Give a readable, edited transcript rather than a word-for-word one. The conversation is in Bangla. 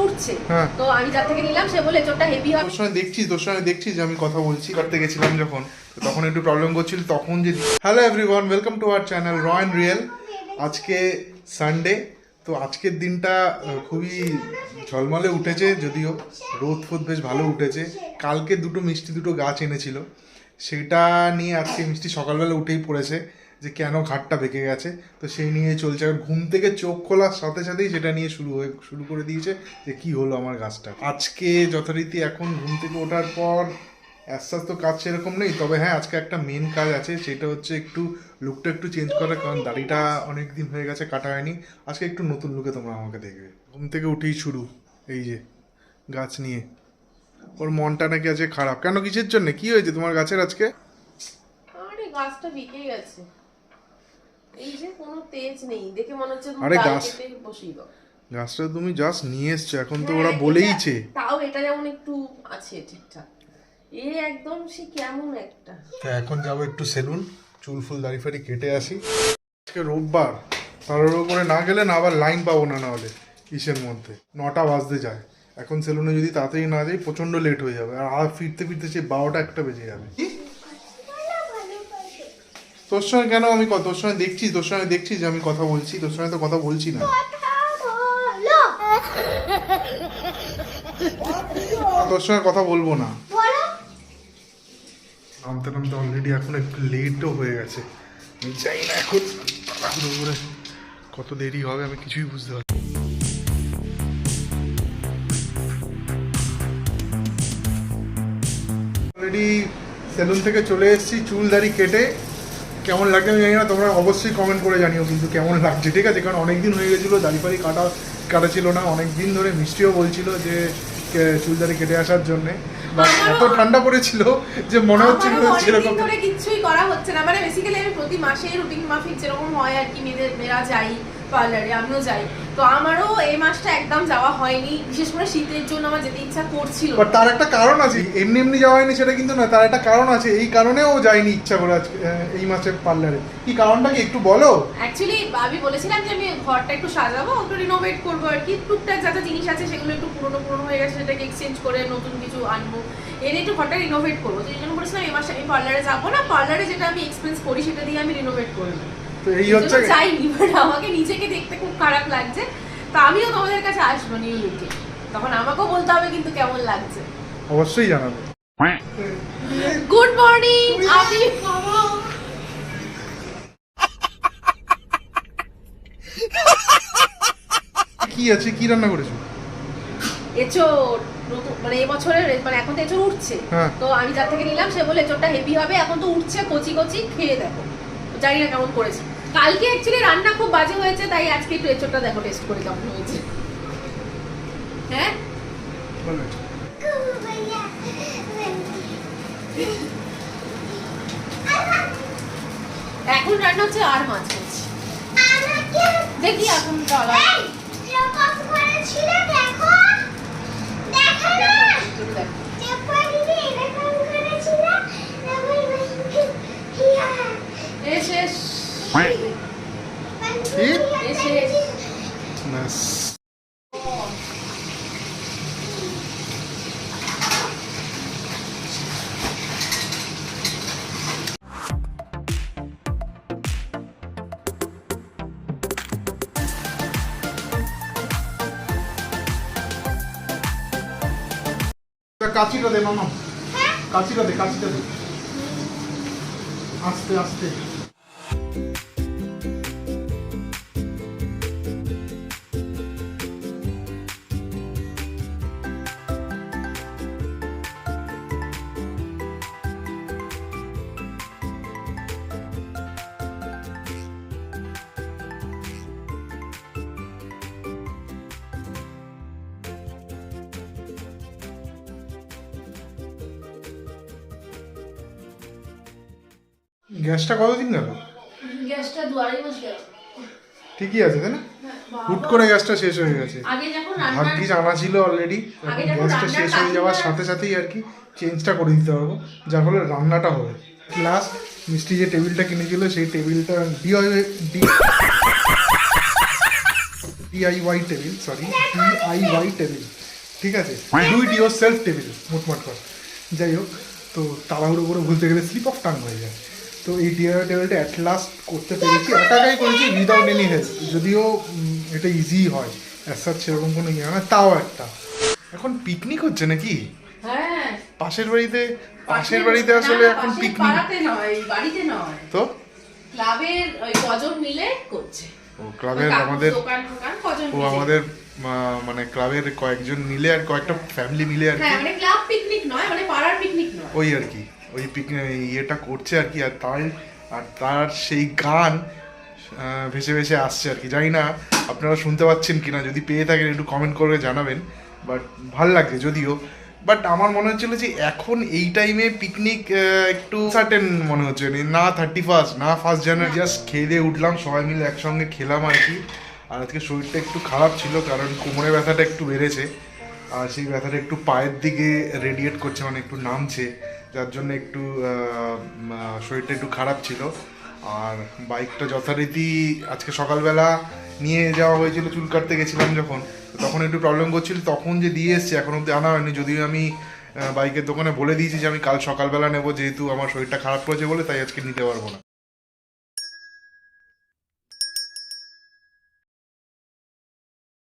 উঠছে তো আমি যার থেকে নিলাম সে বলে এচোরটা হেভি হবে। তোর সঙ্গে দেখছি যে আমি কথা বলছি করতে গেছিলাম যখন তখন একটু প্রবলেম করছিল তখন যে hello everyone welcome to our channel র অ্যান্ড রিয়েল। আজকে সানডে, তো আজকের দিনটা খুবই ঝলমলে উঠেছে, যদিও রোদ ফোদ বেশ ভালো উঠেছে। কালকে মিষ্টি দুটো গাছ এনেছিল, সেটা নিয়ে আজকে মিষ্টি সকালবেলা উঠেই পড়েছে যে কেন ঘাটটা বেঁকে গেছে, তো সেই নিয়ে চলছে। আর ঘুম থেকে চোখ খোলার সাথে সাথেই সেটা নিয়ে শুরু করে দিয়েছে যে কি হলো আমার গাছটা। আজকে যথারীতি এখন ঘুম থেকে ওঠার পর আস্তে তো কাজ সেরকম নেই, তবে হ্যাঁ আজকে একটা মেন কাজ আছে, সেটা হচ্ছে একটু লুকটা একটু চেঞ্জ করার, কারণ দাড়িটা অনেক দিন হয়ে গেছে কাটা হয়নি। আজকে একটু নতুন লুকে তোমরা আমাকে দেখবে। ঘুম থেকে উঠেই শুরু এই যে গাছ নিয়ে। ওর মনটা নাকি আজকে খারাপ। কেন, কিসের জন্য, কি হয়েছে তোমার গাছের আজকে? আরে গাছটা বেঁকে গেছে, এই যে কোনো তেজ নেই, দেখে মনে হচ্ছে আরে ডাল গাছ কেটে বসিয়ে দাও। গাছটা তুমি জাস্ট নিয়ে এসছো, এখন তো হ্যাঁ, ওরা বলেইছে। তাও এটা যেমন একটু আছে ঠিকঠাক, এ একদম সে কেমন একটা। তো এখন যাবো একটু সেলুন, চুল ফুল দাড়ি ফাড়ি কেটে আসি। আজকে রোববার, তাড়াহুড়ো করে না গেলে না আবার লাইন পাবো না, নাহলে ইসের মধ্যে 9টা বাজতে যায়। এখন সেলুনে যদি তাড়াতাড়ি না যাই প্রচন্ড লেট হয়ে যাবে, আর ফিরতে ফিরতে সেই 12টা 1টা বেজে যাবে। তোর সঙ্গে কেন আমি তোর সঙ্গে দেখছি যে আমি কথা বলছি, তোর সঙ্গে তো কথা বলছি না। তোর সঙ্গে কথা বলবো না। নামতে নামতে অলরেডি এখন একটু লেটও হয়ে গেছে। আমি চাই না এখন তাড়াহুড়ো কত দেরি হবে আমি কিছুই বুঝতে পারছি। অলরেডি সেলুন থেকে চলে এসেছি, চুল দাড়ি কেটে। কেমন লাগছে আমি জানি না, তোমরা অবশ্যই কমেন্ট করে জানিও কিন্তু কেমন লাগছে, ঠিক আছে? কারণ অনেকদিন হয়ে গেছিলো দাড়ি ফাড়ি কাটা ছিল না, অনেক দিন ধরে মিষ্টিও বলছিল যে চুল দাড়ি কেটে আসার জন্যে। এত ঠান্ডা পড়েছিল যে মনে হচ্ছিল সেরকম ধরে কিছুই করা হচ্ছে না। মানে বেসিক্যালি আমি প্রতি মাসে রুটিন মাফিক যেরকম হয় আর কি, মেয়েরা যাই পার্লারে, আমিও যাই, তো আমারও এই মাসটা একদম যাওয়া হয়নি। বিশেষ করে শীতের জন্য আমার যেতে ইচ্ছা করছিল, বাট তার একটা কারণ আছে। এমনি এমনি যাওয়া হয়নি সেটা কিন্তু না, তার একটা কারণ আছে। এই কারণেও যাইনি ইচ্ছা করে আজকে এই মাসে পার্লারে। কি কারণটা কি একটু বলো? অ্যাকচুয়ালি আমি বলেছিলাম যে আমি ঘরটা একটু সাজাবো, একটু রিনোভেট করবো আর কি। টুকটাক যা যা জিনিস আছে সেগুলো একটু পুরনো হয়ে গেছে, সেটাকে এক্সচেঞ্জ করে নতুন কিছু আনবো, এনে একটু ঘরটা রিনোভেট করবো। তো এই জন্য বলেছিলাম এই মাসে আমি পার্লারে যাবো না, পার্লারে যেটা আমি এক্সপেন্স করি সেটা দিয়ে আমি রিনোভেট করবো। তো এই হচ্ছে চাইনি, বাট আমাকে নিজেকে দেখতে খুব খারাপ লাগছে। তো আমিও তোমাদের কাছে আসবো নিউ লুকে, তখন আমাকেও বলতে হবে কিন্তু কেমন লাগছে। অবশ্যই জানাবো। Good morning. আমি কি আছে, কি রান্না করেছো? এচোর মানে এবছরের, মানে এখন তো এচোর উঠছে, তো আমি যার থেকে নিলাম সে বলে এচোরটা হেভি হবে, এখন তো উঠছে কচি কচি, খেয়ে দেখো, জানি না কেমন করেছে। কালকে অ্যাকচুয়ালি রান্না খুব বাজে হয়েছে, তাই আজকে একটু এচোরটা দেখো টেস্ট করে কেমন হয়েছে। হ্যাঁ এখন রান্না হচ্ছে আর মাছ হচ্ছে, দেখি এখন কাচিটা দে মামা, কাচিটা দে আস্তে আস্তে। গ্যাসটা কতদিন গেল? গ্যাসটা 2-2.5 মাস গেল। ঠিকই আছে তাই না? হুট করে গ্যাসটা শেষ হয়ে গেছে। আগে যখন ভাগ্যি জানা ছিল অলরেডি, গ্যাসটা শেষ হয়ে যাওয়ার সাথে সাথেই আর কি চেঞ্জটা করে দিতে পারবো, যার ফলে রান্নাটা হবে। প্লাস মিষ্টি যে টেবিলটা কিনেছিল সেই টেবিলটা DIY table, sorry DIY table, ঠিক আছে, do it yourself table মোটমাট কর। যাই হোক, তো তাড়াহুড়ো করে বলতে গেলে স্লিপ অফ টাং হয়ে যায়। তো এই DIY টেবিলটা অ্যাট লাস্ট করতে পেরেছি, একাই করেছি উইদাউট এনি হেল্প, যদিও এটা ইজি হয় অ্যাসার সেরকম কোনো ইয়ে না, তাও একটা। এখন পিকনিক হচ্ছে নাকি হ্যাঁ পাশের বাড়িতে আসলে এখন পিকনিক পাড়াতে নয়, বাড়িতে নয়, তো ক্লাবের ওই কজন মিলে করছে। ও ক্লাবের আমাদের কজন ও আমাদের মানে ক্লাবের কয়েকজন মিলে আর কয়েকটা ফ্যামিলি মিলে আর কি, হ্যাঁ মানে ক্লাব পিকনিক নয়, মানে পাড়ার পিকনিক নয়, ওই আর কি ওই পিকনিক ইয়েটা করছে আর কি। আর তার সেই গান ভেসে ভেসে আসছে আর কি। জানি না আপনারা শুনতে পাচ্ছেন কিনা, যদি পেয়ে থাকেন একটু কমেন্ট করে জানাবেন। বাট ভাল লাগছে যদিও, বাট আমার মনে হচ্ছিল যে এখন এই টাইমে পিকনিক একটু সার্টেন মনে হচ্ছে না 31 না 1 জানুয়ারি। জাস্ট খেয়ে দিয়ে উঠলাম, সবাই মিলে একসঙ্গে খেলাম আর কি। আর আজকে শরীরটা একটু খারাপ ছিল, কারণ কোমরে ব্যথাটা একটু বেড়েছে, আর সেই ব্যথাটা একটু পায়ের দিকে রেডিয়েট করছে, মানে একটু নামছে, যার জন্য একটু শরীরটা একটু খারাপ ছিল। আর বাইকটা যথারীতি আজকে সকালবেলা নিয়ে যাওয়া হয়েছিল, চুল কাটতে গেছিলাম যখন, তখন একটু প্রবলেম করছিল, তখন যে দিয়ে এসছে এখন অব্দি আনা হয়নি। যদিও আমি বাইকের দোকানে বলে দিয়েছি যে আমি কাল সকালবেলা নেবো, যেহেতু আমার শরীরটা খারাপ করেছে বলে, তাই আজকে নিতে পারবো না।